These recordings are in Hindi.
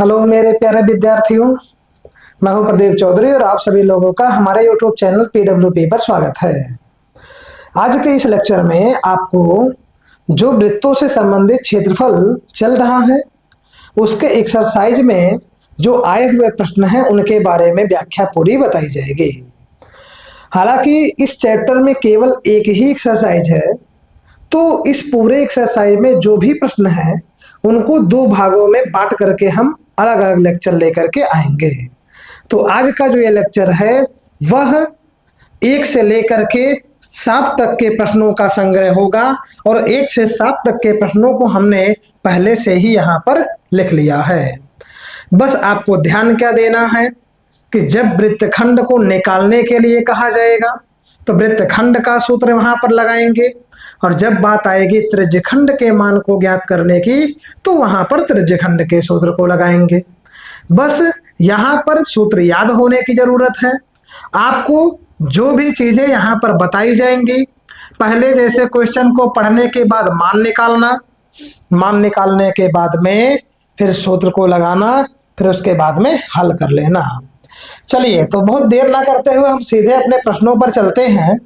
हेलो मेरे प्यारे विद्यार्थियों, मैं हूं प्रदीप चौधरी और आप सभी लोगों का हमारे यूट्यूब चैनल PWP पर स्वागत है। आज के इस लेक्चर में आपको जो वृत्तों से संबंधित क्षेत्रफल चल रहा है उसके एक्सरसाइज में जो आए हुए प्रश्न हैं उनके बारे में व्याख्या पूरी बताई जाएगी। हालांकि इस चैप्टर में केवल एक ही एक्सरसाइज है, तो इस पूरे एक्सरसाइज में जो भी प्रश्न है उनको दो भागों में बांट करके हम अलग अलग लेक्चर लेकर के आएंगे। तो आज का जो ये लेक्चर है वह 1 से लेकर के 7 तक के प्रश्नों का संग्रह होगा और 1 से 7 तक के प्रश्नों को हमने पहले से ही यहाँ पर लिख लिया है। बस आपको ध्यान क्या देना है कि जब वृत्तखंड को निकालने के लिए कहा जाएगा तो वृत्तखंड का सूत्र वहां पर लगाएंगे, और जब बात आएगी त्रिज्यखंड के मान को ज्ञात करने की तो वहां पर त्रिज्यखंड के सूत्र को लगाएंगे। बस यहाँ पर सूत्र याद होने की जरूरत है। आपको जो भी चीजें यहाँ पर बताई जाएंगी, पहले जैसे क्वेश्चन को पढ़ने के बाद मान निकालना, मान निकालने के बाद में फिर सूत्र को लगाना, फिर उसके बाद में हल कर लेना। चलिए, तो बहुत देर ना करते हुए हम सीधे अपने प्रश्नों पर चलते हैं।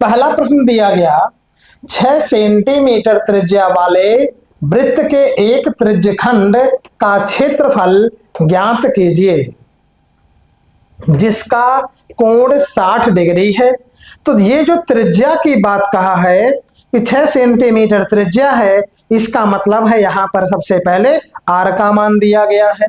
पहला प्रश्न दिया गया, 6 सेंटीमीटर त्रिज्या वाले वृत्त के एक त्रिज्यखंड का क्षेत्रफल ज्ञात कीजिए जिसका कोण 60 डिग्री है। तो ये जो त्रिज्या की बात कहा है कि 6 सेंटीमीटर त्रिज्या है, इसका मतलब है यहाँ पर सबसे पहले आर का मान दिया गया है,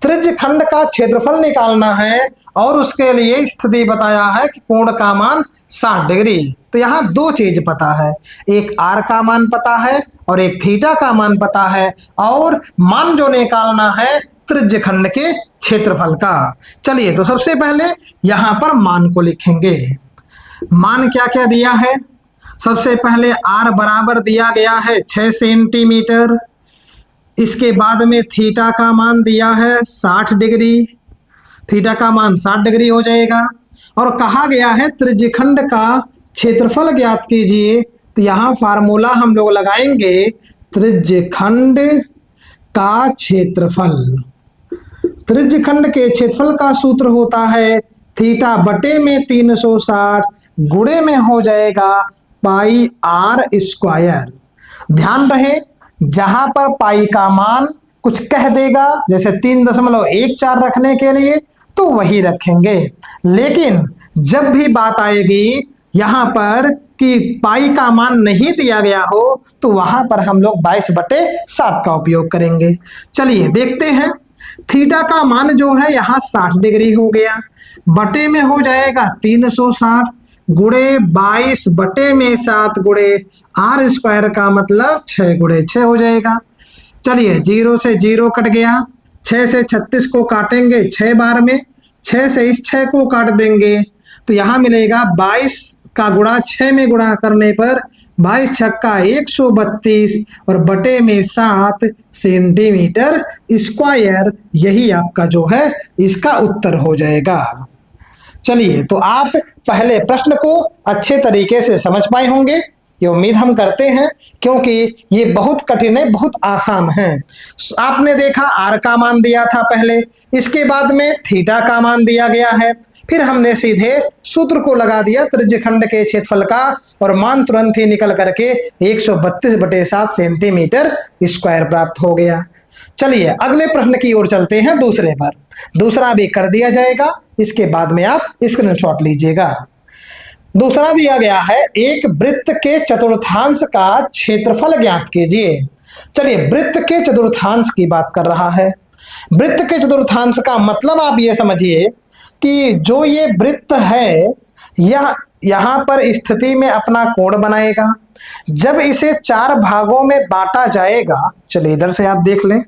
त्रिज्यखंड का क्षेत्रफल निकालना है और उसके लिए स्थिति बताया है कि कोण का मान 60 डिग्री। तो यहाँ दो चीज पता है, एक आर का मान पता है और एक थीटा का मान पता है, और मान जो निकालना है त्रिज्यखंड के क्षेत्रफल का। चलिए, तो सबसे पहले यहाँ पर मान को लिखेंगे। मान क्या क्या दिया है? सबसे पहले आर बराबर दिया गया है 6 सेंटीमीटर, इसके बाद में थीटा का मान दिया है 60 डिग्री, थीटा का मान 60 डिग्री हो जाएगा, और कहा गया है त्रिज्यखंड का क्षेत्रफल ज्ञात कीजिए। तो यहाँ फार्मूला हम लोग लगाएंगे त्रिज्यखंड का क्षेत्रफल। त्रिज्यखंड के क्षेत्रफल का सूत्र होता है थीटा बटे में 360 गुणे में हो जाएगा पाई आर स्क्वायर। ध्यान रहे, जहां पर पाई का मान कुछ कह देगा, जैसे 3.14 रखने के लिए तो वही रखेंगे, लेकिन जब भी बात आएगी यहां पर कि पाई का मान नहीं दिया गया हो तो वहां पर हम लोग 22/7 का उपयोग करेंगे। चलिए देखते हैं, थीटा का मान जो है यहाँ 60 डिग्री हो गया, बटे में हो जाएगा 360 गुणे 22/7 गुणे आर स्क्वायर का मतलब 6 गुणे 6 हो जाएगा। चलिए, 0 से 0 कट गया, 6 से 36 को काटेंगे 6 बार में, 6 से इस 6 को काट देंगे तो यहाँ मिलेगा 22 का गुणा 6 में गुणा करने पर 22 छक्का 132 और बटे में 7 सेंटीमीटर स्क्वायर, यही आपका जो है इसका उत्तर हो जाएगा। चलिए, तो आप पहले प्रश्न को अच्छे तरीके से समझ पाए होंगे, ये उम्मीद हम करते हैं, क्योंकि ये बहुत कठिन है, बहुत आसान है। आपने देखा आर का मान दिया था पहले, इसके बाद में थीटा का मान दिया गया है, फिर हमने सीधे सूत्र को लगा दिया त्रिज्यखंड के क्षेत्रफल का, और मान तुरंत ही निकल करके 132/7 सेंटीमीटर स्क्वायर प्राप्त हो गया। चलिए, अगले प्रश्न की ओर चलते हैं, दूसरे पर। दूसरा भी कर दिया जाएगा, इसके बाद में आप स्क्रीनशॉट लीजिएगा। दूसरा दिया गया है, एक वृत्त के चतुर्थांश का क्षेत्रफल ज्ञात कीजिए। चलिए, वृत्त के चतुर्थांश की बात कर रहा है। वृत्त के चतुर्थांश का मतलब आप ये समझिए कि जो ये वृत्त है यह यहाँ पर स्थिति में अपना कोण बनाएगा। जब इसे 4 भागों में बांटा जाएगा, चलिए इधर से आप देख लें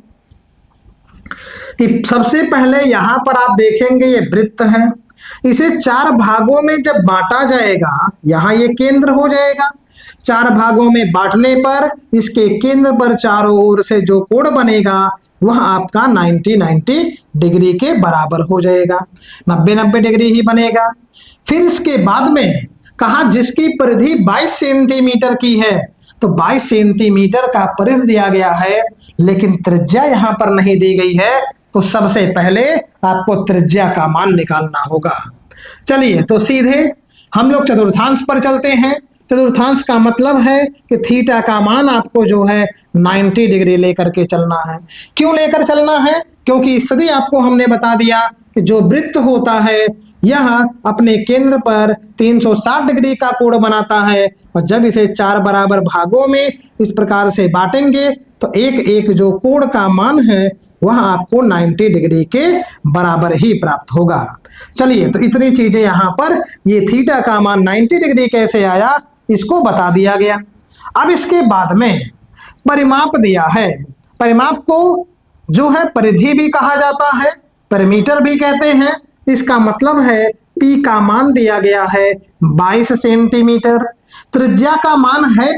कि सबसे पहले यहां पर आप देखेंगे ये वृत्त है, इसे 4 भागों में जब बांटा जाएगा, यहां ये केंद्र हो जाएगा। 4 भागों में बांटने पर इसके केंद्र पर चारों ओर से जो कोण बनेगा वह आपका 90 डिग्री के बराबर हो जाएगा, 90 डिग्री ही बनेगा। फिर इसके बाद में कहा जिसकी परिधि 22 सेंटीमीटर की है, तो 22 सेंटीमीटर का परिध दिया गया है, लेकिन त्रिज्या यहां पर नहीं दी गई है। तो सबसे पहले आपको त्रिज्या का मान निकालना होगा। चलिए तो सीधे हम लोग चतुर्थांश पर चलते हैं। चतुर्थांश का मतलब है कि थीटा का मान आपको जो है 90 डिग्री लेकर के चलना है। क्यों लेकर चलना है? क्योंकि सदी आपको हमने बता दिया कि जो वृत्त होता है यह अपने केंद्र पर 360 डिग्री का कोण बनाता है, और जब इसे 4 बराबर भागों में इस प्रकार से बांटेंगे तो एक एक जो कोण का मान है वह आपको 90 डिग्री के बराबर ही प्राप्त होगा। चलिए तो इतनी चीजें यहाँ पर ये थीटा का मान 90 डिग्री कैसे आया इसको बता दिया गया। अब इसके बाद में परिमाप दिया है। परिमाप को जो है परिधि भी कहा जाता है, परिमीटर भी कहते हैं। इसका मतलब है P का मान दिया गया है 22 सेंटीमीटर। त्रिज्या का मान है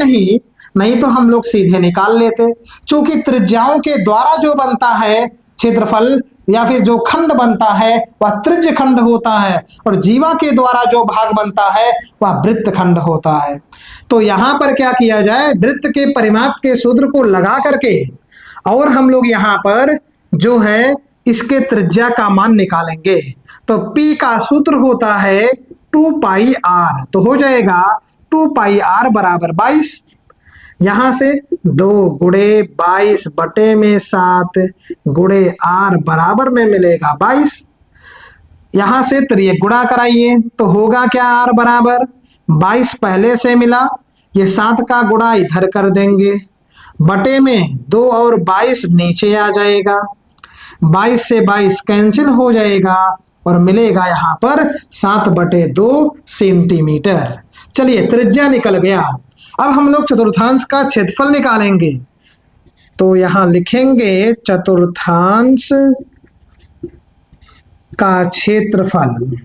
नहीं तो हम लोग सीधे निकाल लेते। चूंकि त्रिज्याओं के द्वारा जो बनता है क्षेत्रफल या फिर जो खंड बनता है वह त्रिज्य खंड होता है, और जीवा के द्वारा जो भाग बनता है वह वृत्त खंड होता है। तो यहाँ पर क्या किया जाए, वृत्त के परिमाप के सूत्र को लगा करके और हम लोग यहाँ पर जो है इसके त्रिज्या का मान निकालेंगे। तो P का सूत्र होता है 2 पाई r, तो हो जाएगा 2 पाई r बराबर 22। यहां से 2 गुणे 22 बटे में 7 गुणे r बराबर में मिलेगा 22। यहां से त्रिय गुणा कराइए तो होगा क्या, r बराबर 22 पहले से मिला, ये 7 का गुणा इधर कर देंगे, बटे में 2 और 22 नीचे आ जाएगा, 22 से 22 कैंसिल हो जाएगा और मिलेगा यहाँ पर 7/2 सेंटीमीटर। चलिए त्रिज्या निकल गया। अब हम लोग चतुर्थांश का क्षेत्रफल निकालेंगे। तो यहाँ लिखेंगे चतुर्थांश का क्षेत्रफल।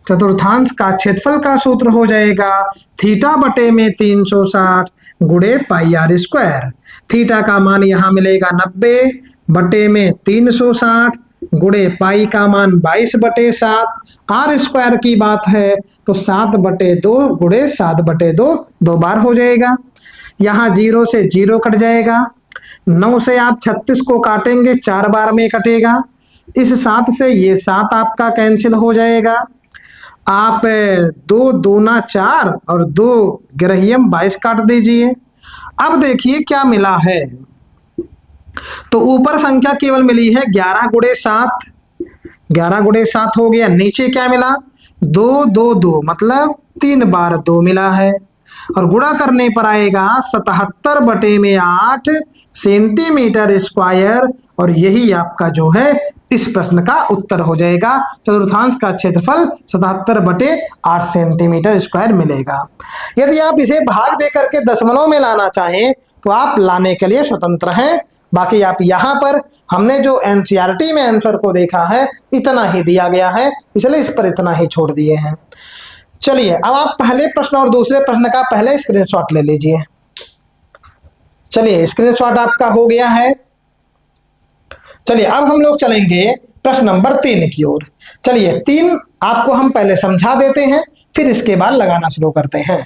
चतुर्थांश का क्षेत्रफल का सूत्र हो जाएगा थीटा बटे में 360 गुणे पाई आर स्क्वायर। थीटा का मान यहाँ मिलेगा 90 बटे में 360 गुणे पाई का मान 22/7। आर स्क्वायर की बात है तो 7/2 गुणे 7/2 दो बार हो जाएगा। यहाँ 0 से 0 कट जाएगा। 9 से आप 36 को काटेंगे 4 बार में कटेगा। इस 7 से ये 7 आपका कैंसिल हो जाएगा। आप 2 दूना 4 और 2 ग्रहियम 22 काट दीजिए। अब देखिए क्या मिला है, तो ऊपर संख्या केवल मिली है 11 गुणे 7, 11 गुणे 7 हो गया। नीचे क्या मिला, 2 2 2 मतलब 3 बार 2 मिला है, और गुणा करने पर आएगा 77 बटे में 8 सेंटीमीटर स्क्वायर, और यही आपका जो है इस प्रश्न का उत्तर हो जाएगा। चतुर्थांश का क्षेत्रफल 77/8 सेंटीमीटर स्क्वायर मिलेगा। यदि आप इसे भाग दे करके दशमलव में लाना चाहें तो आप लाने के लिए स्वतंत्र हैं। बाकी आप यहाँ पर हमने जो एनसीईआरटी में आंसर को देखा है इतना ही दिया गया है, इसलिए इस पर इतना ही छोड़ दिए हैं। चलिए अब आप पहले प्रश्न और दूसरे प्रश्न का पहले स्क्रीनशॉट ले लीजिए। चलिए स्क्रीनशॉट आपका हो गया है। चलिए अब हम लोग चलेंगे प्रश्न नंबर 3 की ओर। चलिए 3 आपको हम पहले समझा देते हैं, फिर इसके बाद लगाना शुरू करते हैं।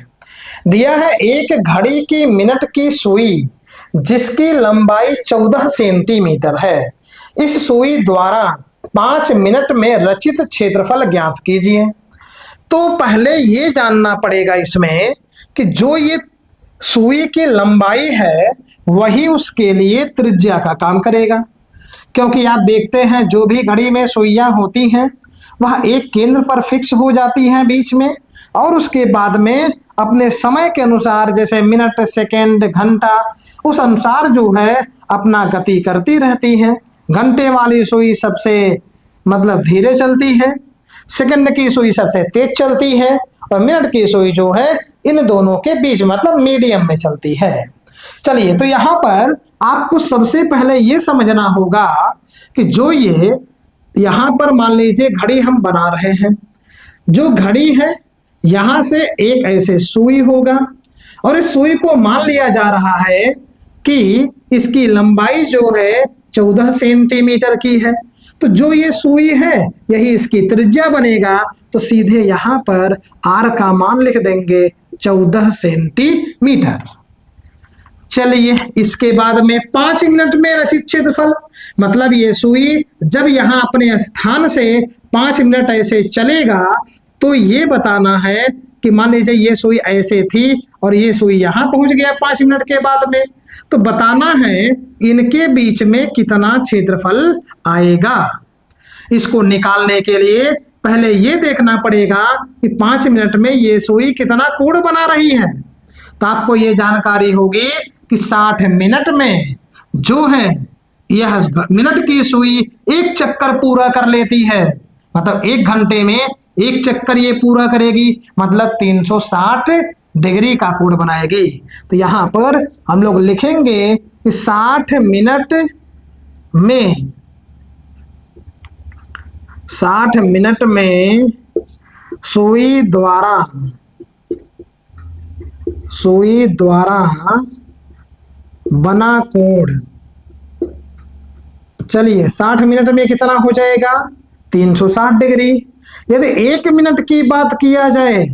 दिया है एक घड़ी की मिनट की सुई जिसकी लंबाई 14 सेंटीमीटर है। इस सुई द्वारा 5 मिनट में रचित क्षेत्रफल ज्ञात कीजिए। तो पहले ये जानना पड़ेगा इसमें कि जो ये सुई की लंबाई है वही उसके लिए त्रिज्या का काम करेगा, क्योंकि आप देखते हैं जो भी घड़ी में सुइयां होती हैं वह एक केंद्र पर फिक्स हो जाती हैं बीच में, और उसके बाद में अपने समय के अनुसार जैसे मिनट, सेकंड, घंटा, उस अनुसार जो है अपना गति करती रहती है। घंटे वाली सुई सबसे मतलब धीरे चलती है, सेकंड की सुई सबसे तेज चलती है, और मिनट की सुई जो है इन दोनों के बीच मतलब मीडियम में चलती है। चलिए तो यहाँ पर आपको सबसे पहले ये समझना होगा कि जो ये यहाँ पर मान लीजिए घड़ी हम बना रहे हैं, जो घड़ी है यहाँ से एक ऐसे सुई होगा, और इस सुई को मान लिया जा रहा है कि इसकी लंबाई जो है 14 सेंटीमीटर की है। तो जो ये सुई है यही इसकी त्रिज्या बनेगा। तो सीधे यहाँ पर r का मान लिख देंगे 14 सेंटीमीटर। चलिए इसके बाद में 5 मिनट में रचित क्षेत्रफल, मतलब ये सुई जब यहाँ अपने स्थान से 5 मिनट ऐसे चलेगा तो ये बताना है कि मान लीजिए ये सुई ऐसे थी और ये सुई यहाँ पहुंच गया 5 मिनट के बाद में, तो बताना है इनके बीच में कितना क्षेत्रफल आएगा। इसको निकालने के लिए पहले ये देखना पड़ेगा कि 5 मिनट में ये सुई कितना कोण बना रही है। तो आपको ये जानकारी होगी कि 60 मिनट में जो है यह मिनट की सुई एक चक्कर पूरा कर लेती है, मतलब 1 घंटे में 1 चक्कर ये पूरा करेगी, मतलब 360 डिग्री का कोण बनाएगी। तो यहां पर हम लोग लिखेंगे कि 60 मिनट में सुई द्वारा बना कोण, चलिए 60 मिनट में कितना हो जाएगा 360 डिग्री। यदि 1 मिनट की बात किया जाए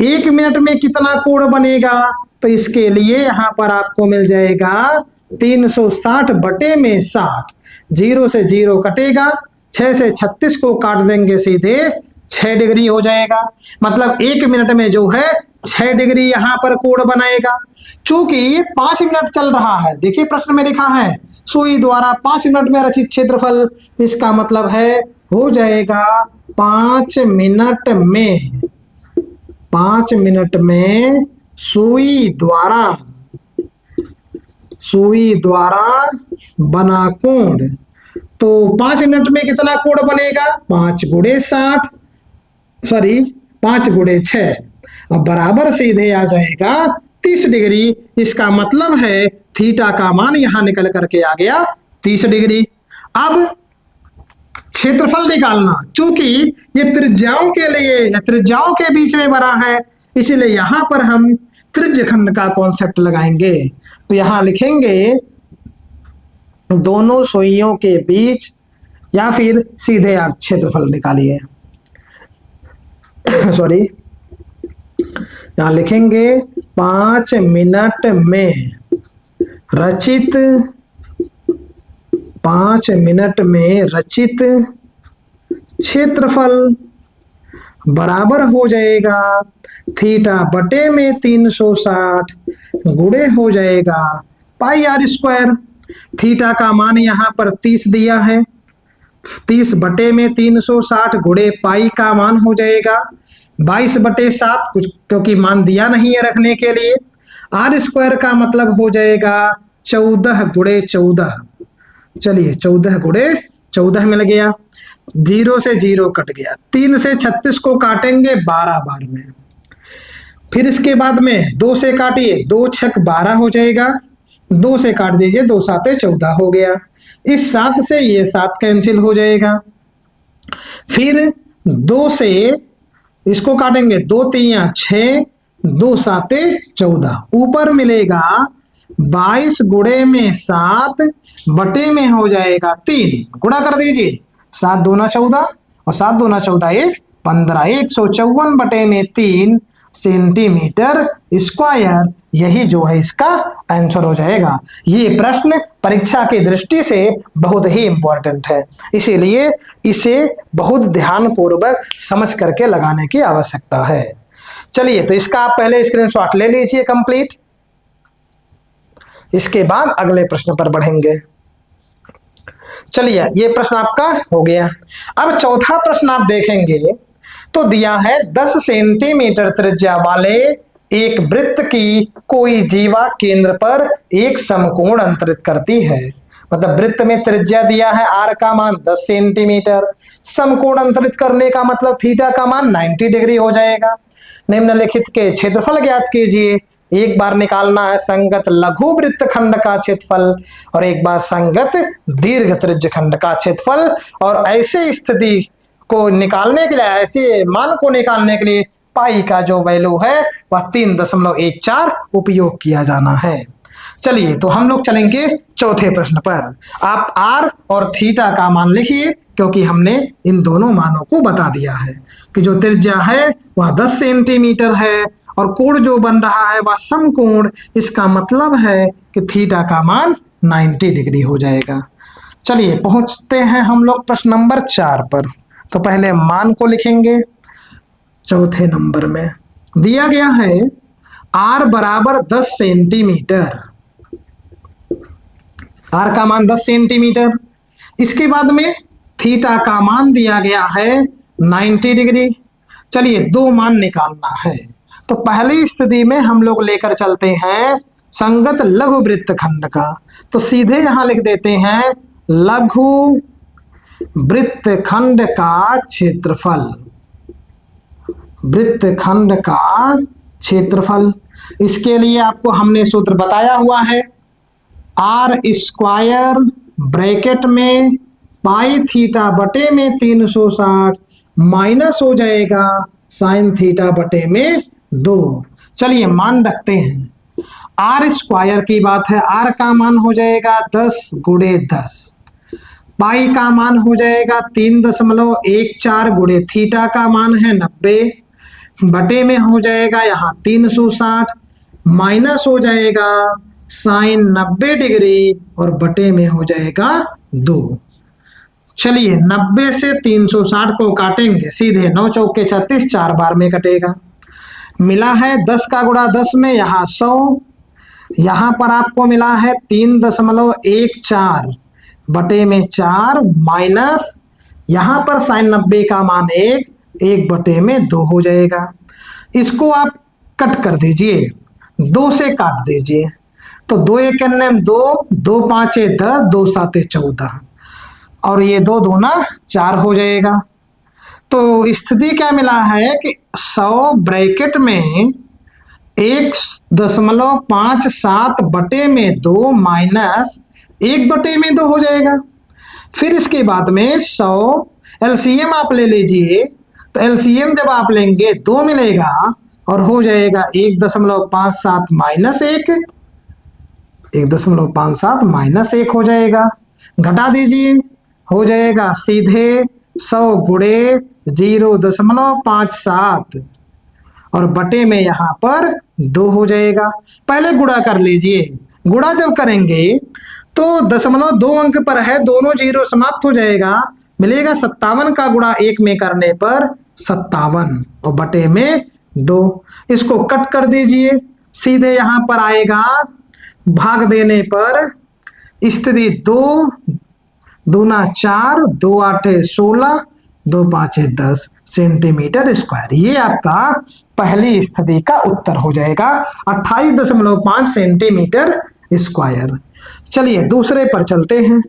1 मिनट में कितना कोण बनेगा, तो इसके लिए यहां पर आपको मिल जाएगा 360 बटे में 60, 0 से 0 कटेगा, 6 से 36 को काट देंगे सीधे 6 डिग्री हो जाएगा, मतलब 1 मिनट में जो है 6 डिग्री यहां पर कोण बनाएगा। चूंकि ये 5 मिनट चल रहा है, देखिए प्रश्न में लिखा है सुई द्वारा 5 मिनट में रचित क्षेत्रफल, इसका मतलब है हो जाएगा 5 मिनट में सुई द्वारा बना कोण। तो 5 मिनट में कितना कोण बनेगा 5 गुणे 60, सॉरी 5 गुणे 6, अब बराबर सीधे आ जाएगा 30 डिग्री। इसका मतलब है थीटा का मान यहां निकल करके आ गया 30 डिग्री। अब क्षेत्रफल निकालना, चूंकि ये त्रिज्याओं के लिए त्रिज्याओं के बीच में बना है, इसीलिए यहां पर हम त्रिज्यखंड का कॉन्सेप्ट लगाएंगे। तो यहां लिखेंगे दोनों सुइयों के बीच, या फिर सीधे आप क्षेत्रफल निकालिए सॉरी, यहां लिखेंगे 5 मिनट में रचित 5 मिनट में रचित क्षेत्रफल बराबर हो जाएगा थीटा बटे में 360 गुणे हो जाएगा पाई आर स्क्वायर। थीटा का मान यहाँ पर 30 दिया है, 30 बटे में 360 गुणे पाई का मान हो जाएगा 22 बटे 7, कुछ क्योंकि मान दिया नहीं है रखने के लिए। आर स्क्वायर का मतलब हो जाएगा 14 गुणे 14, चलिए 14 गुणे 14 मिल गया, 0 से 0 कट गया, 3 से 36 को काटेंगे 12 बार में, फिर इसके बाद में 2 से काटिए, 2 छक 12 हो जाएगा, 2 से काट दीजिए, 2 साते 14 हो गया, इस 7 से ये 7 कैंसिल हो जाएगा, फिर 2 से इसको काटेंगे, 2 3 6, 2 साते 14, ऊपर मिलेगा 22 गुणे में 7 बटे में हो जाएगा 3, गुणा कर दीजिए, 7 दूना 14 और 7 दूना 14 1 15, 154 बटे में 3 सेंटीमीटर स्क्वायर, यही जो है इसका आंसर हो जाएगा। ये प्रश्न परीक्षा की दृष्टि से बहुत ही इंपॉर्टेंट है, इसीलिए इसे बहुत ध्यानपूर्वक समझ करके लगाने की आवश्यकता है। चलिए तो इसका आप पहले स्क्रीनशॉट ले लीजिए कंप्लीट, इसके बाद अगले प्रश्न पर बढ़ेंगे। चलिए ये प्रश्न आपका हो गया। अब चौथा प्रश्न आप देखेंगे तो दिया है 10 सेंटीमीटर त्रिज्या वाले एक वृत्त की कोई जीवा केंद्र पर एक समकोण अंतरित करती है, मतलब वृत्त में त्रिज्या दिया है आर का मान 10 सेंटीमीटर, समकोण अंतरित करने का मतलब थीटा का मान 90 डिग्री हो जाएगा। निम्नलिखित के क्षेत्रफल ज्ञात कीजिए। एक बार निकालना है संगत लघु वृत्त खंड का क्षेत्रफल और एक बार संगत दीर्घ त्रिज्य खंड का क्षेत्रफल, और ऐसे स्थिति को निकालने के लिए, ऐसे मान को निकालने के लिए पाई का जो वैल्यू है वह 3.14 उपयोग किया जाना है। चलिए तो हम लोग चलेंगे चौथे प्रश्न पर। आप आर और थीटा का मान लिखिए, क्योंकि हमने इन दोनों मानों को बता दिया है कि जो त्रिज्या है वह 10 सेंटीमीटर है और कोण जो बन रहा है वह समकोण, इसका मतलब है कि थीटा का मान 90 डिग्री हो जाएगा। चलिए पहुंचते हैं हम लोग प्रश्न नंबर 4 पर। तो पहले मान को लिखेंगे। चौथे नंबर में दिया गया है r बराबर 10 सेंटीमीटर, r का मान 10 सेंटीमीटर। इसके बाद में थीटा का मान दिया गया है 90 डिग्री। चलिए दो मान निकालना है। तो पहली स्थिति में हम लोग लेकर चलते हैं संगत लघु वृत्तखंड का। तो सीधे यहां लिख देते हैं लघु वृत्तखंड का क्षेत्रफल, वृत्तखंड का क्षेत्रफल। इसके लिए आपको हमने सूत्र बताया हुआ है, आर स्क्वायर ब्रैकेट में पाई थीटा बटे में 360 माइनस हो जाएगा साइन थीटा बटे में 2। चलिए मान रखते हैं, आर स्क्वायर की बात है, आर का मान हो जाएगा 10 गुणे 10, पाई का मान हो जाएगा 3.14 गुणे थीटा का मान है 90, बटे में हो जाएगा यहाँ 360 माइनस हो जाएगा साइन 90 डिग्री और बटे में हो जाएगा 2। चलिए 90 से 360 को काटेंगे, सीधे 9 चौके 36, 4 बार में कटेगा। मिला है 10 का गुणा 10 में, यहाँ 100, यहाँ पर आपको मिला है 3.14 बटे में 4 माइनस यहाँ पर साइन 90 का मान 1 बटे में 2 हो जाएगा। इसको आप कट कर दीजिए, 2 से काट दीजिए। तो 2 1 2, 2 5 10, 2 7 14 और ये 2 दूना 4 हो जाएगा। तो स्थिति क्या मिला है कि 100 ब्रैकेट में 1.57 बटे में 2 माइनस 1 बटे में 2 हो जाएगा। फिर इसके बाद में 100 एलसीएम आप ले लीजिए। तो एलसीएम जब आप लेंगे 2 मिलेगा और हो जाएगा 1.57 माइनस 1, 1.57 माइनस 1 हो जाएगा। घटा दीजिए, हो जाएगा सीधे 100 गुणे 0.57 और बटे में यहाँ पर 2 हो जाएगा। पहले गुणा कर लीजिए, गुणा जब करेंगे तो 0.2 अंक पर है, दोनों जीरो समाप्त हो जाएगा, मिलेगा 57 का गुणा 1 में करने पर 57 और बटे में 2। इसको कट कर दीजिए, सीधे यहाँ पर आएगा भाग देने पर स्थिति 2 दूना 4, 2 8 16, 2 5 10 सेंटीमीटर स्क्वायर। ये आपका पहली स्थिति का उत्तर हो जाएगा 28.5 सेंटीमीटर स्क्वायर। चलिए दूसरे पर चलते हैं।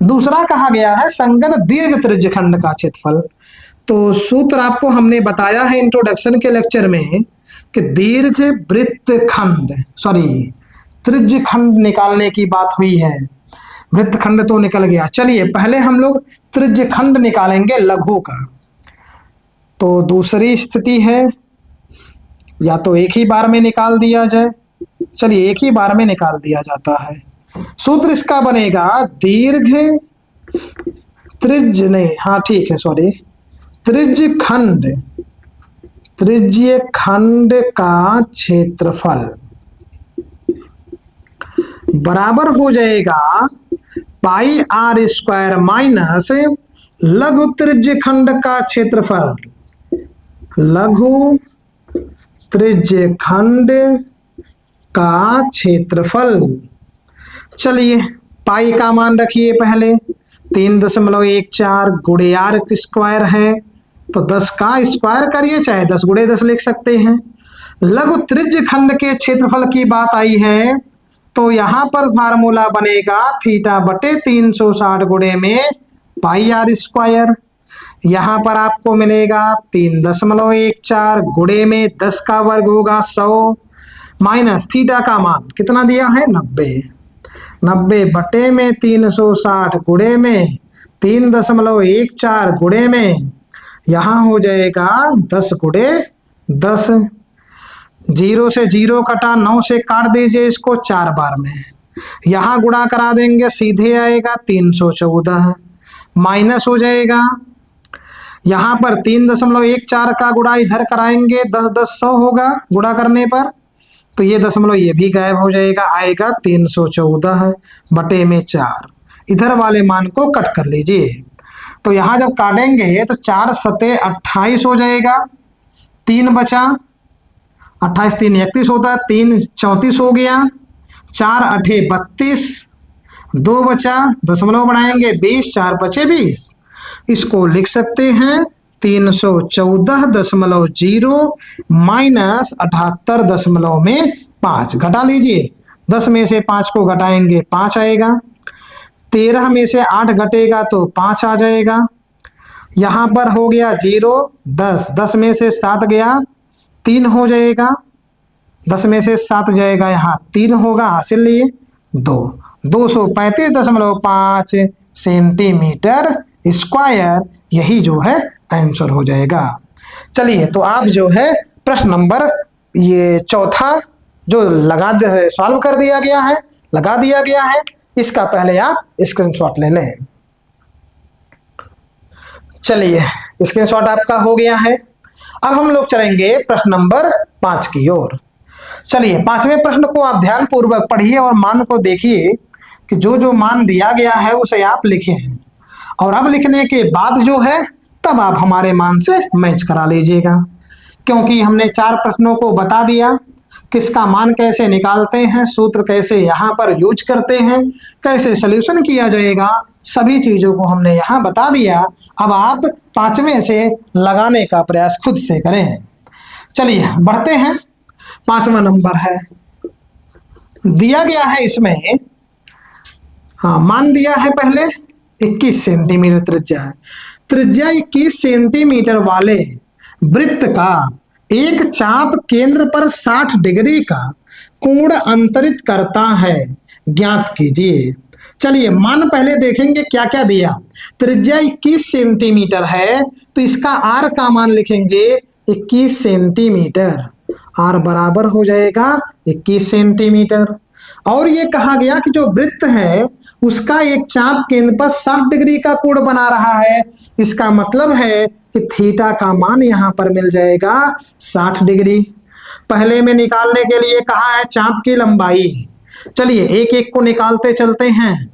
दूसरा कहा गया है संगत दीर्घ त्रिज्यखंड का क्षेत्रफल। तो सूत्र आपको हमने बताया है इंट्रोडक्शन के लेक्चर में कि दीर्घ वृत्तखंड त्रिज्यखंड निकालने की बात हुई है। वृत्तखंड तो निकल गया, चलिए पहले हम लोग त्रिज्यखंड निकालेंगे लघु का। तो दूसरी स्थिति है, या तो एक ही बार में निकाल दिया जाए, चलिए एक ही बार में निकाल दिया जाता है। सूत्र इसका बनेगा दीर्घ त्रिज्य नहीं, हाँ ठीक है सॉरी, त्रिज्यखंड का क्षेत्रफल बराबर हो जाएगा पाई आर स्क्वायर माइनस लघु त्रिज्यखंड का क्षेत्रफल, लघु त्रिज्यखंड का क्षेत्रफल। चलिए पाई का मान रखिए पहले 3.14 गुणे आर स्क्वायर है, तो 10 का स्क्वायर करिए, चाहे 10 गुणे 10 लिख सकते हैं। लघु त्रिज्यखंड के क्षेत्रफल की बात आई है, तो यहां पर फार्मूला बनेगा थीटा बटे 360 गुणे में पाई आर स्क्वायर। यहां पर आपको मिलेगा 3.14 गुणे में 10 का वर्ग होगा 100 माइनस थीटा का मान कितना दिया है 90 बटे में 360 गुणे में 3.14 गुणे में यहाँ हो जाएगा 10 गुणे 10। 0 से 0 कटा, 9 से काट दीजिए इसको 4 बार में, यहाँ गुणा करा देंगे सीधे आएगा 314 माइनस हो जाएगा यहाँ पर 3.14 का गुणा इधर कराएंगे, 10 10 100 होगा गुणा करने पर, तो ये दशमलव ये भी गायब हो जाएगा, आएगा 314 बटे में 4। इधर वाले मान को कट कर लीजिए, तो यहाँ जब काटेंगे तो 4 सते 28 हो जाएगा, 3 बचा, 28 3 31 होता है, 3 34 हो गया, 4 8 32, 2 बचा, दशमलव बढ़ाएंगे 20, 4 बचे 20। इसको लिख सकते हैं 314.0 माइनस 78.5 घटा लीजिए, 10 में से 5 को घटाएंगे 5 आएगा, 13 में से 8 घटेगा तो 5 आ जाएगा, यहाँ पर हो गया 0 10, 10 में से 7 गया 3 हो जाएगा, 10 में से 7 जाएगा, यहाँ 3 होगा, हासिल लिए 2, 235.5 सेंटीमीटर स्क्वायर, यही जो है आंसर हो जाएगा। चलिए, तो आप जो है प्रश्न नंबर ये चौथा जो सॉल्व कर दिया गया है, लगा दिया गया है, इसका पहले आप स्क्रीनशॉट ले लें। चलिए, स्क्रीनशॉट आपका हो गया है। अब हम लोग चलेंगे प्रश्न नंबर 5 की ओर। चलिए, 5वें प्रश्न को आप ध्यान पूर्वक पढ़िए और मान को देखिए कि जो जो मान दिया गया है उसे आप लिखे हैं, और अब लिखने के बाद जो है तब आप हमारे मान से मैच करा लीजिएगा, क्योंकि हमने 4 प्रश्नों को बता दिया, किसका मान कैसे निकालते हैं, सूत्र कैसे यहाँ पर यूज करते हैं, कैसे सॉल्यूशन किया जाएगा, सभी चीजों को हमने यहाँ बता दिया। अब आप 5वें से लगाने का प्रयास खुद से करें। चलिए बढ़ते हैं, 5वां नंबर है, दिया गया है इसमें, हाँ मान दिया है पहले 21 सेंटीमीटर त्रिज्या है, त्रिज्या 21 सेंटीमीटर वाले वृत्त का एक चाप केंद्र पर 60 डिग्री का कोण अंतरित करता है, ज्ञात कीजिए। चलिए मान पहले देखेंगे क्या क्या दिया। त्रिज्या 21 सेंटीमीटर है तो इसका आर का मान लिखेंगे 21 सेंटीमीटर, आर बराबर हो जाएगा 21 सेंटीमीटर। और ये कहा गया कि जो वृत्त है उसका एक चाप केंद्र पर 60 डिग्री का कोण बना रहा है, इसका मतलब है कि थीटा का मान यहाँ पर मिल जाएगा 60 डिग्री। पहले में निकालने के लिए कहा है चाप की लंबाई, चलिए एक एक को निकालते चलते हैं।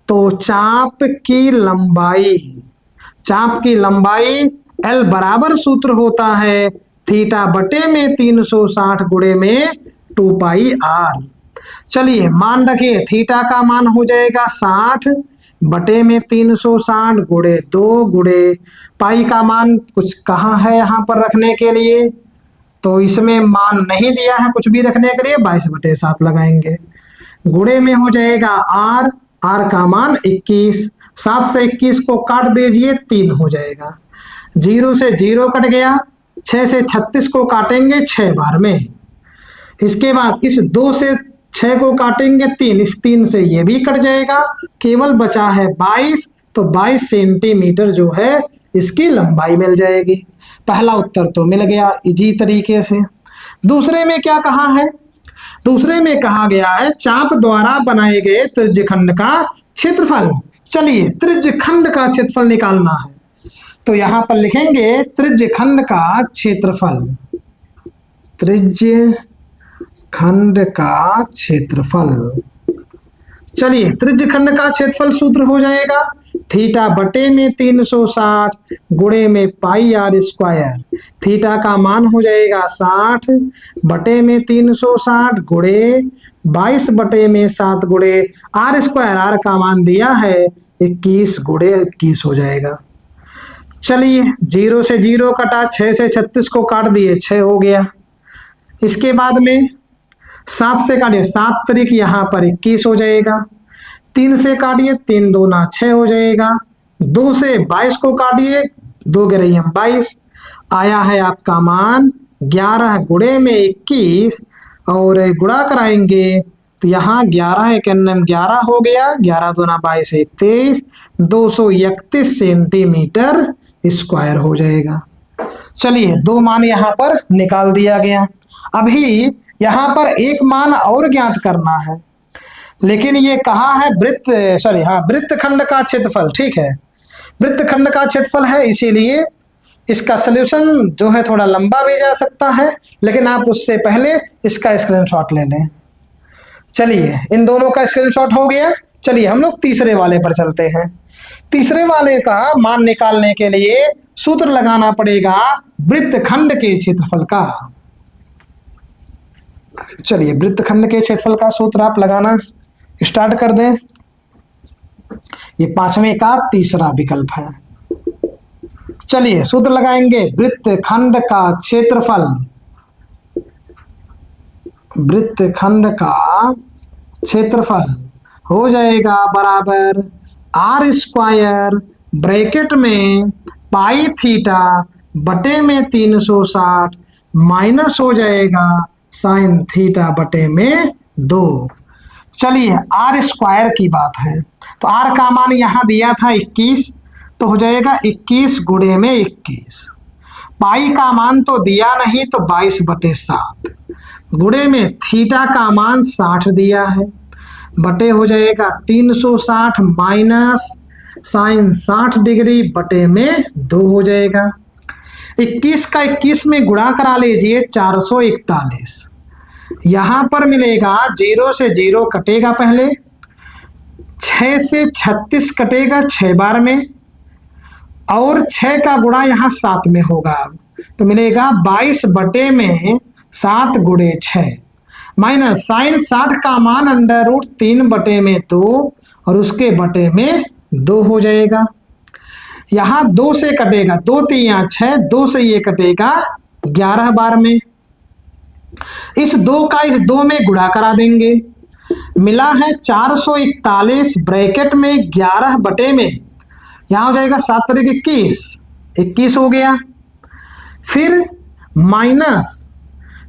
तो चाप की लंबाई L बराबर सूत्र होता है थीटा बटे में 360 गुणे में 2 पाई r। चलिए मान रखिए, थीटा का मान हो जाएगा 60 बटे में 360 गुणे 2 गुणे पाई का मान कुछ कहाँ है यहाँ पर रखने के लिए, तो इसमें मान नहीं दिया है कुछ भी रखने के लिए, 22/7 लगाएंगे, गुणे में हो जाएगा r, r का मान 21, 7 से 21 को काट दीजिए 3 हो जाएगा, 0 से 0 कट गया, 6 से 36 को काटेंगे 6 बार में, इसके बाद इस 2 से 6 को काटेंगे 3, इस 3 से ये भी कट जाएगा, केवल बचा है 22, तो 22 सेंटीमीटर जो है इसकी लंबाई मिल जाएगी। पहला उत्तर तो मिल गया इजी तरीके से। दूसरे में क्या कहा है, दूसरे में कहा गया है चाप द्वारा बनाए गए त्रिज्यखंड का क्षेत्रफल। चलिए त्रिज्यखंड का क्षेत्रफल निकालना है, तो यहां पर लिखेंगे त्रिज्यखंड का क्षेत्रफल, त्रिज्यखंड का क्षेत्रफल। चलिए त्रिज्यखंड का क्षेत्रफल सूत्र हो जाएगा थीटा बटे में 360 गुणे में पाई r स्क्वायर, थीटा का मान हो जाएगा 60 बटे में 360 गुणे 22 बटे में 7 गुणे r स्क्वायर, r का मान दिया है 21 गुणे 21 हो जाएगा। चलिए 0 से 0 कटा, 6 से 36 को काट दिए 6 हो गया, इसके बाद में 7 से काटिए 7 तरीक यहाँ पर 21 हो जाएगा, 3 से काटिए 3 दूना 6 हो जाएगा, 2 से 22 को काटिए 2 गिरही 22, आया है आपका मान 11 गुणे में 21, और गुणा कराएंगे तो यहाँ 11 एक 11 हो गया, 11 दूना 22 23, 231 सेंटीमीटर स्क्वायर हो जाएगा। चलिए 2 मान यहाँ पर निकाल दिया गया। अभी यहाँ पर एक मान और ज्ञात करना है, लेकिन ये कहा है वृत्तखंड का क्षेत्रफल, ठीक है, वृत्तखंड का क्षेत्रफल है, इसीलिए इसका सलूशन जो है थोड़ा लंबा भी जा सकता है, लेकिन आप उससे पहले इसका स्क्रीनशॉट ले लें। चलिए, इन दोनों का स्क्रीनशॉट हो गया। चलिए हम लोग तीसरे वाले पर चलते हैं। तीसरे वाले का मान निकालने के लिए सूत्र लगाना पड़ेगा वृत्तखंड के क्षेत्रफल का। चलिए, वृत्तखंड के क्षेत्रफल का सूत्र आप लगाना स्टार्ट कर दें। ये पांचवें का तीसरा विकल्प है। चलिए सूत्र लगाएंगे। वृत्तखंड का क्षेत्रफल, वृत्तखंड का क्षेत्रफल हो जाएगा बराबर आर स्क्वायर ब्रैकेट में पाई थीटा बटे में 360 माइनस हो जाएगा साइन थीटा बटे में 2। चलिए, आर स्क्वायर की बात है तो आर का मान यहां दिया था 21, तो हो जाएगा 21 गुणे में 21। पाई का मान तो दिया नहीं तो 22 बटे 7 गुणे में थीटा का मान 60 दिया है, बटे हो जाएगा 360 माइनस साइन 60 डिग्री बटे में 2 हो जाएगा। 21 का 21 में गुणा करा लीजिए 441। यहां पर मिलेगा 0 से 0 कटेगा, पहले 6 से 36 कटेगा 6 बार में, और 6 का गुणा यहाँ 7 में होगा तो मिलेगा 22 बटे में 7 गुणे 6 माइनस साइन 60 का मान अंडर रूट 3 बटे में 2 और उसके बटे में 2 हो जाएगा। यहाँ 2 से कटेगा, 2 3 6, 2 से ये कटेगा 11 बार में। इस 2 का इस 2 में गुणा करा देंगे, मिला है 441 ब्रैकेट में 11 बटे में, यहाँ हो जाएगा 7 तारीख 21 हो गया। फिर माइनस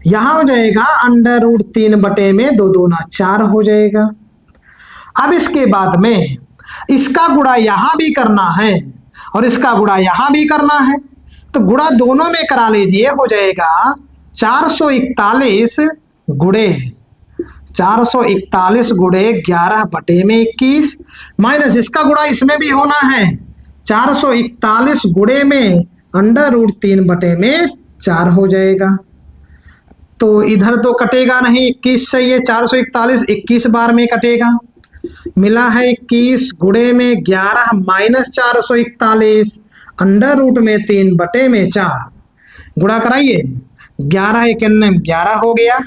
यहां हो जाएगा अंडर रूट 3 बटे में 2 दूना 4 हो जाएगा। अब इसके बाद में इसका गुणा यहां भी करना है और इसका गुणा यहां भी करना है, तो गुणा दोनों में करा लीजिए, हो जाएगा 441 गुणे 441 गुणे 11 बटे में 21 माइनस इसका गुणा इसमें भी होना है 441 गुणे में अंडर रूट 3 बटे में 4 हो जाएगा। तो इधर तो कटेगा नहीं, 21 से ये 441 21 बार में कटेगा, मिला है 21 गुणे में 11 माइनस 441 अंडर रूट में 3 बटे में 4, गुणा कराइए 11 91 11 हो गया,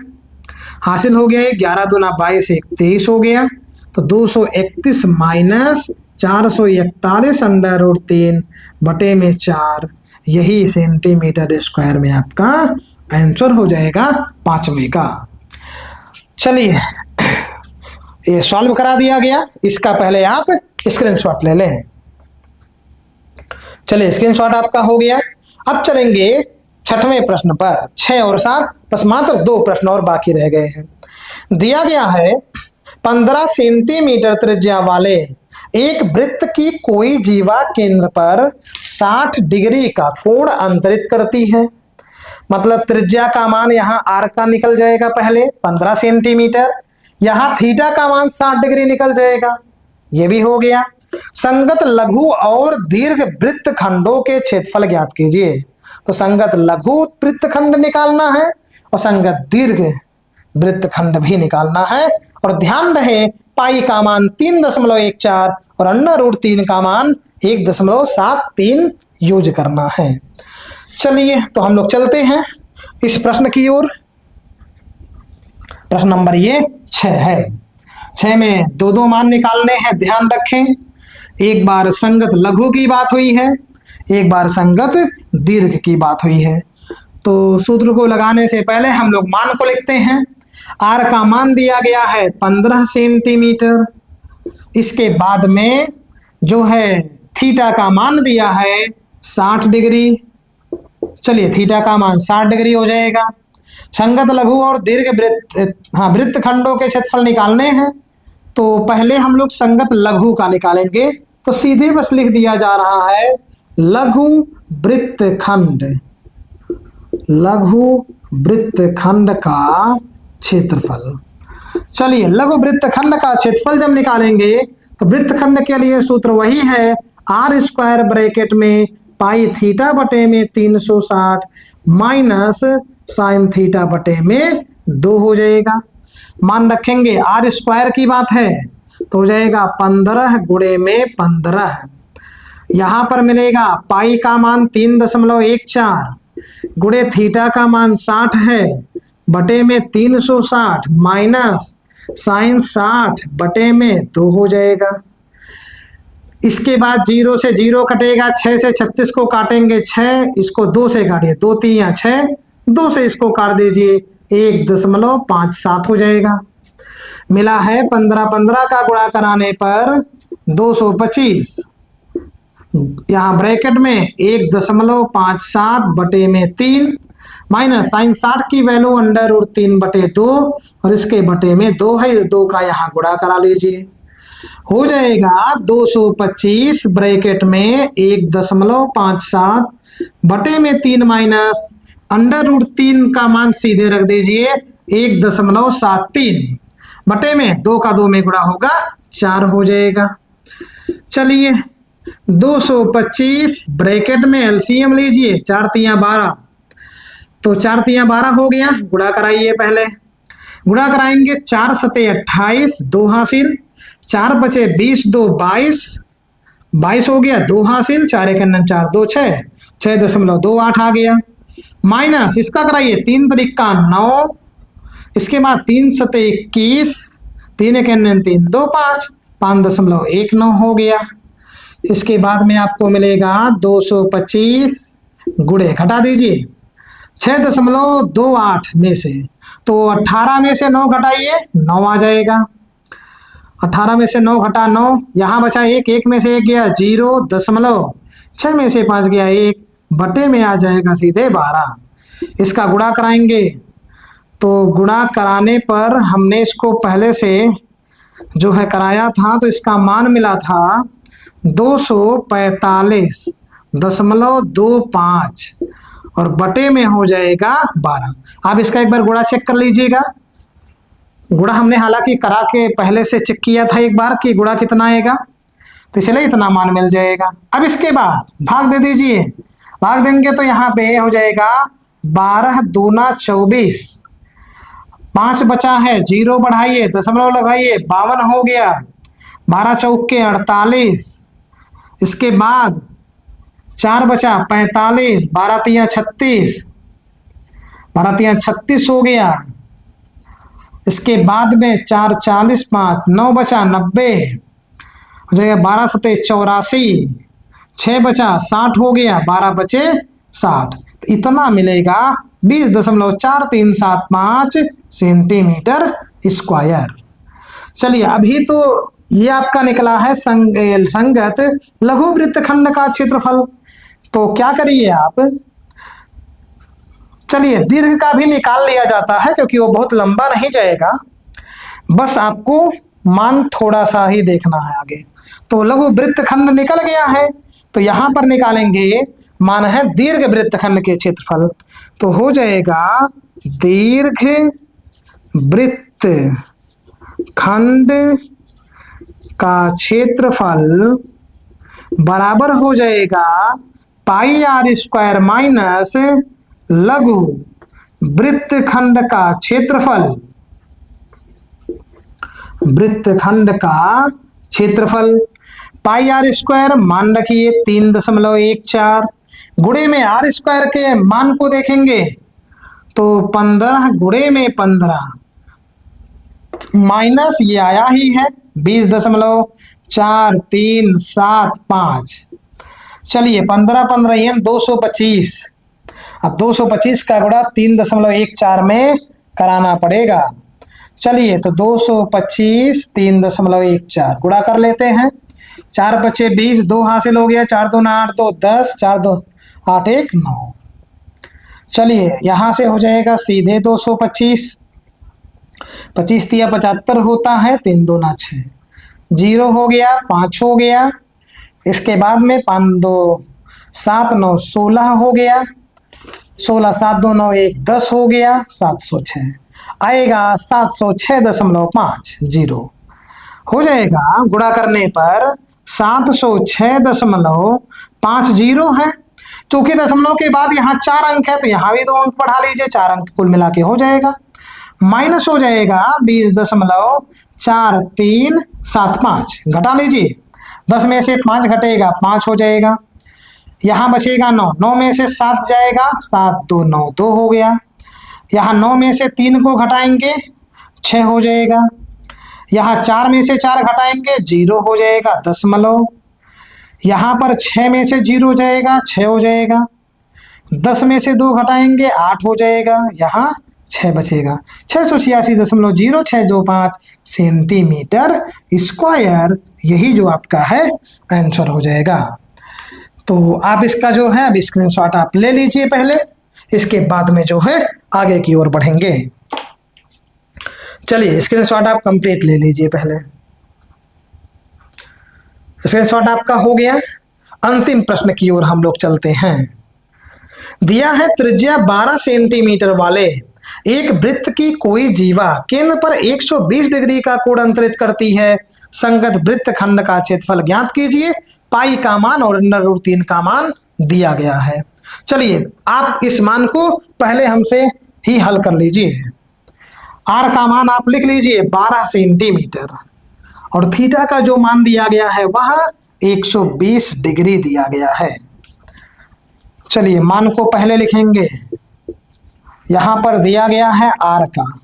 हासिल हो गया 11 दूना 22 23 हो गया, तो 231 माइनस 441 अंडर रूट 3 बटे में 4, यही सेंटीमीटर स्क्वायर में आपका आंसर हो जाएगा पांचवें का। चलिए, ये सॉल्व करा दिया गया। इसका पहले आप स्क्रीनशॉट ले लें। चलिए, स्क्रीनशॉट आपका हो गया। अब चलेंगे छठवें प्रश्न पर। 6 और 7 बस मात्र 2 प्रश्न और बाकी रह गए हैं। दिया गया है 15 सेंटीमीटर त्रिज्या वाले एक वृत्त की कोई जीवा केंद्र पर 60 डिग्री का कोण अंतरित करती है। मतलब त्रिज्या का मान यहाँ आर का निकल जाएगा पहले 15 सेंटीमीटर, यहाँ थीटा का मान 60 डिग्री निकल जाएगा, ये भी हो गया। संगत लघु और दीर्घ वृत्त खंडों के क्षेत्रफल ज्ञात कीजिए। तो संगत लघु वृत्तखंड निकालना है और संगत दीर्घ वृत्तखंड भी निकालना है, और ध्यान रहे पाई का मान 3.14 और अंडर रूट 3 का मान 1.73 यूज करना है। चलिए, तो हम लोग चलते हैं इस प्रश्न की ओर। प्रश्न नंबर ये 6 है। 6 में 2 मान निकालने हैं, ध्यान रखें। एक बार संगत लघु की बात हुई है, एक बार संगत दीर्घ की बात हुई है। तो सूत्र को लगाने से पहले हम लोग मान को लिखते हैं। आर का मान दिया गया है 15 सेंटीमीटर, इसके बाद में जो है थीटा का मान दिया है 60 डिग्री। चलिए, थीटा का मान 60 डिग्री हो जाएगा। संगत लघु और दीर्घ वृत्त खंडों के क्षेत्रफल निकालने हैं, तो पहले हम लोग संगत लघु का निकालेंगे। तो सीधे बस लिख दिया जा रहा है लघु वृत्त खंड, लघु वृत्त खंड का क्षेत्रफल। चलिए, लघु वृत्त खंड का क्षेत्रफल जब निकालेंगे तो वृत्त खंड के लिए सूत्र वही है आर स्क्वायर ब्रैकेट में पाई थीटा बटे में 360 माइनस साइन थीटा बटे में 2 हो जाएगा। मान रखेंगे आर स्क्वायर की बात है तो हो जाएगा 15 गुणे में 15। यहां पर मिलेगा पाई का मान 3.14 गुणे थीटा का मान 60 है बटे में 360 माइनस साइन 60 बटे में 2 हो जाएगा। इसके बाद 0 से 0 कटेगा, 6 से 36 को काटेंगे 6, इसको 2 से काटिए, 2 3 6, 2 से इसको काट दीजिए 1.57 हो जाएगा। मिला है 15 15 का गुणा कराने पर 225, यहाँ ब्रैकेट में 1.57 बटे में 3 माइनस साइन 60 की वैल्यू √3 बटे 2 और इसके बटे में 2 है, 2 का यहाँ गुणा करा लीजिए। हो जाएगा 225 ब्रैकेट में 1.57 बटे में 3 माइनस √3 का मान सीधे रख दीजिए 1.73 बटे में 2 का 2 में गुणा होगा 4 हो जाएगा। चलिए 225 ब्रैकेट में एलसीएम लीजिए, 4 3 12, तो 4 3 12 हो गया। गुणा कराइए, पहले गुणा कराएंगे 4 7 28, 2 हासिल, 4 बचे 20, 2 22, 22 हो गया, 2 हासिल, 4 1 4 2 6, 6.28 आ गया। माइनस इसका कराइए 3 3 9, इसके बाद 3 7 21, 3 1 3 2 5, 5.19 हो गया। इसके बाद में आपको मिलेगा 225 गुणे, घटा दीजिए 6.28 में से, तो 18 में से 9 घटाइए 9 आ जाएगा। 18 में से 9 घटा 9, यहाँ बचा 1, 1 में से 1 गया 0.6 में से 5 गया 1 बटे में आ जाएगा सीधे 12। इसका गुणा कराएंगे तो गुणा कराने पर हमने इसको पहले से जो है कराया था, तो इसका मान मिला था 245.25 और बटे में हो जाएगा 12। आप इसका एक बार गुणा चेक कर लीजिएगा। गुणा हमने हालांकि करा के पहले से चेक किया था एक बार कि गुणा कितना आएगा, तो इसलिए इतना मान मिल जाएगा। अब इसके बाद भाग दे दीजिए, भाग देंगे तो यहाँ पे हो जाएगा 12 दूना 24, 5 बचा है, 0 बढ़ाइए, दशमलव लगाइए, 52 हो गया, 12 चौके 48, इसके बाद 4 बचा 45, 12 3 36, 12 3 36 हो गया। इसके बाद में 4 40 5, 9 बचा 90 हो जाएगा, 12 7 84, 6 बचा 60 हो गया, 12 बचे 60, तो इतना मिलेगा 20.4375 सेंटीमीटर स्क्वायर। चलिए अभी तो ये आपका निकला है संगत लघु वृत्तखंड का क्षेत्रफल, तो क्या करिए आप, चलिए दीर्घ का भी निकाल लिया जाता है क्योंकि वो बहुत लंबा नहीं जाएगा, बस आपको मान थोड़ा सा ही देखना है आगे। तो लघु वृत्तखंड निकल गया है, तो यहां पर निकालेंगे, मान है दीर्घ वृत्तखंड के क्षेत्रफल, तो हो जाएगा दीर्घ वृत्तखंड का क्षेत्रफल बराबर हो जाएगा πr² माइनस लघु वृत्तखंड का क्षेत्रफल, वृत्तखंड का क्षेत्रफल πr² मान रखिए 3.14 गुणे में r² के मान को देखेंगे तो 15 गुणे में 15 माइनस ये आया ही है 20.4375। चलिए 15 15 ये 225, अब 225 का गुणा 3.14 में कराना पड़ेगा। चलिए तो 225 3.14 गुणा कर लेते हैं, 4 बचे 20, 2 हासिल हो गया, 4 2 8 2 10, 4 2 8 1 9। चलिए यहां से हो जाएगा सीधे 225, 25 3 75 होता है, 3 2 6, 0 हो गया, 5 हो गया, इसके बाद में 5 2 7 9 16 हो गया, 16 7 2 9 1 10 हो गया, 706 आएगा, 706.50 हो जाएगा। गुणा करने पर 706.50 है, चूंकि दशमलव के बाद यहाँ 4 अंक है तो यहाँ भी 2 अंक बढ़ा लीजिए, 4 अंक कुल मिला के हो जाएगा। माइनस हो जाएगा 20.4375, घटा लीजिए, 10 में से 5 घटेगा 5 हो जाएगा। यहाँ बचेगा 9, 9 में से 7 जाएगा, 7 2 9 2 हो गया। यहाँ 9 में से 3 को घटाएंगे 6 हो जाएगा। यहाँ 4 में से 4 घटाएंगे 0 हो जाएगा दशमलव। यहाँ पर 6 में से 0 जाएगा 6 हो जाएगा। 10 में से 2 घटाएंगे 8 हो जाएगा, यहाँ 6 बचेगा। 686.0625 सेंटीमीटर स्क्वायर, यही जो आपका है आंसर हो जाएगा। तो आप इसका जो है अब स्क्रीनशॉट आप ले लीजिए पहले, इसके बाद में जो है आगे की ओर बढ़ेंगे। चलिए स्क्रीनशॉट आप कंप्लीट ले लीजिए पहले। स्क्रीनशॉट आपका हो गया। अंतिम प्रश्न की ओर हम लोग चलते हैं। दिया है त्रिज्या 12 सेंटीमीटर वाले एक वृत्त की कोई जीवा केंद्र पर 120 डिग्री का कोण अंतरित करती है। संगत वृत्त खंड का क्षेत्रफल ज्ञात कीजिए। पाई का मान और √3 का मान दिया गया है। चलिए आप इस मान को पहले हमसे ही हल कर लीजिए। आर का मान आप लिख लीजिए 12 सेंटीमीटर और थीटा का जो मान दिया गया है वह 120 डिग्री दिया गया है। चलिए मान को पहले लिखेंगे। यहां पर दिया गया है आर का,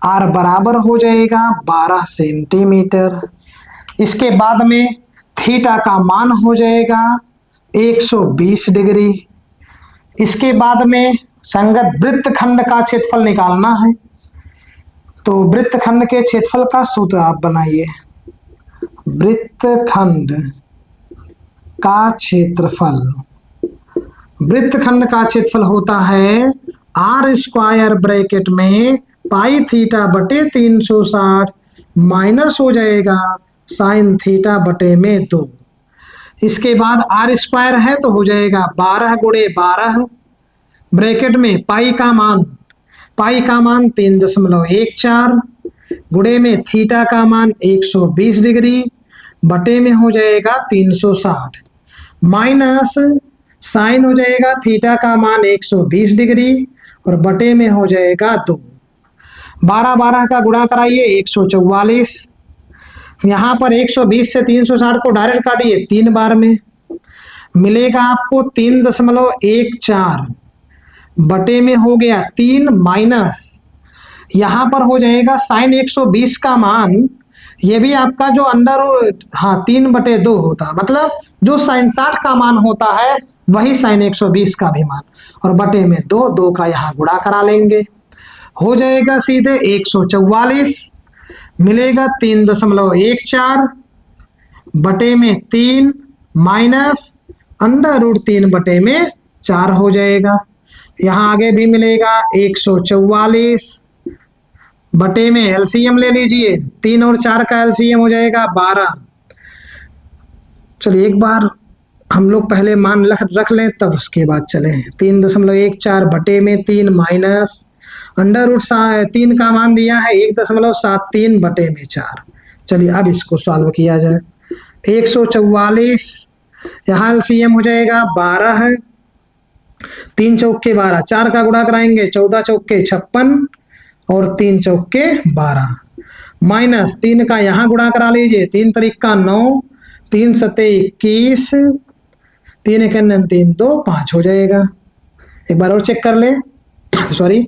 आर बराबर हो जाएगा 12 सेंटीमीटर। इसके बाद में थीटा का मान हो जाएगा 120 डिग्री। इसके बाद में संगत वृत्तखंड का क्षेत्रफल निकालना है, तो वृत्तखंड के क्षेत्रफल का सूत्र आप बनाइए। वृत्तखंड का क्षेत्रफल, वृत्तखंड का क्षेत्रफल होता है आर स्क्वायर ब्रैकेट में पाई थीटा बटे 360 माइनस हो जाएगा साइन थीटा बटे में 2। इसके बाद आर स्क्वायर है तो हो जाएगा 12 गुणे 12 ब्रैकेट में पाई का मान 3.14 गुणे में थीटा का मान 120 डिग्री बटे में हो जाएगा 360 माइनस साइन हो जाएगा थीटा का मान 120 डिग्री और बटे में हो जाएगा 2। 12 का गुणा कराइए 144। यहाँ पर 120 से 360 को डायरेक्ट काटिए 3 बार में, मिलेगा आपको 3.14 बटे में हो गया 3 माइनस यहाँ पर हो जाएगा साइन 120 का मान, ये भी आपका जो अंडर 3/2 होता, मतलब जो साइन 60 का मान होता है वही साइन 120 का भी मान, और बटे में 2 का यहाँ गुणा करा लेंगे, हो जाएगा सीधे 144, मिलेगा 3.14 बटे में 3 माइनस √3 बटे में 4 हो जाएगा। यहाँ आगे भी मिलेगा 144 बटे में एलसीएम ले लीजिए, 3 और 4 का एलसीएम हो जाएगा 12। चलिए एक बार हम लोग पहले मान रख लें तब उसके बाद चलें। 3.14 बटे में 3 माइनस √3 का मान दिया है 1.73 बटे में 4। चलिए अब इसको सॉल्व किया जाए। 144 यहाँ एलसीएम हो जाएगा 12, 3 चौके 12, 4 का गुणा कराएंगे 14 चौके 56 और 3 चौके 12 माइनस 3 का यहाँ गुणा करा लीजिए, 3 तरीका 9, 3 सते 21, 3 1 3 2 5 हो जाएगा। एक बार और चेक कर ले, सॉरी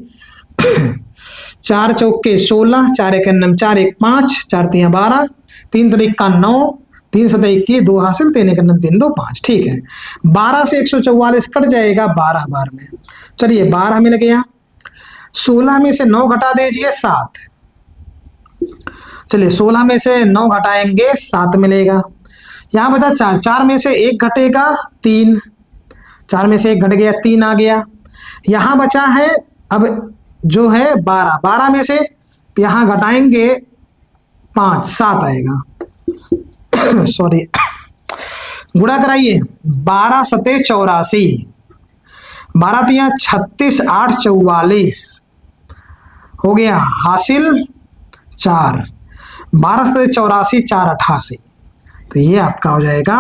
4 चौके 16, 4 1 4 1 5, 4 3 12, 3 तरीका 9, 3 सते 21, 2 हासिल, 3 1 3 2 5। ठीक है, 12 से 144 कट जाएगा 12 बार में। चलिए 12 मिल गया, 16 में से 9 घटा दीजिए 7। चलिए 16 में से 9 घटाएंगे 7 मिलेगा। यहाँ बचा 4 में से 1 घटेगा 3, 4 में से 1 घट गया 3 आ गया। यहाँ बचा है अब जो है 12 में से यहाँ घटाएंगे 5, 7 आएगा। सॉरी, गुणा कराइए 12 सते 84, 12 तिया 36, 8 44 हो गया हासिल 4, 12 से 84 4 88, तो ये आपका हो जाएगा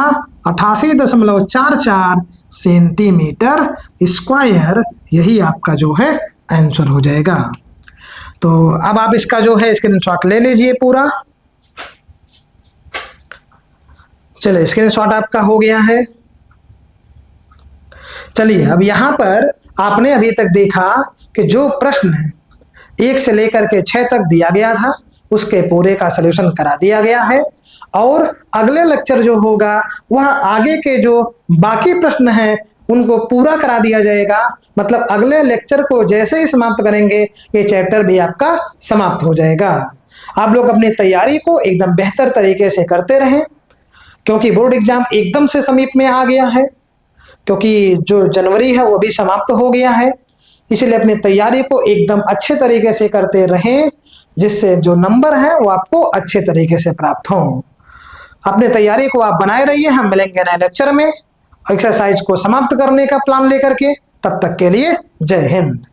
88.44 सेंटीमीटर स्क्वायर। यही आपका जो है आंसर हो जाएगा। तो अब आप इसका जो है स्क्रीनशॉट ले लीजिए पूरा। चलिए स्क्रीनशॉट आपका हो गया है। चलिए अब यहां पर आपने अभी तक देखा कि जो प्रश्न है 1 से लेकर के 6 तक दिया गया था उसके पूरे का सलूशन करा दिया गया है, और अगले लेक्चर जो होगा वह आगे के जो बाकी प्रश्न हैं उनको पूरा करा दिया जाएगा। मतलब अगले लेक्चर को जैसे ही समाप्त करेंगे ये चैप्टर भी आपका समाप्त हो जाएगा। आप लोग अपनी तैयारी को एकदम बेहतर तरीके से करते रहें, क्योंकि बोर्ड एग्जाम एकदम से समीप में आ गया है, क्योंकि जो जनवरी है वो भी समाप्त हो गया है। इसलिए अपनी तैयारी को एकदम अच्छे तरीके से करते रहें, जिससे जो नंबर है वो आपको अच्छे तरीके से प्राप्त हों। अपनी तैयारी को आप बनाए रहिए। हम मिलेंगे नए लेक्चर में एक्सरसाइज को समाप्त करने का प्लान लेकर के। तब तक के लिए जय हिंद।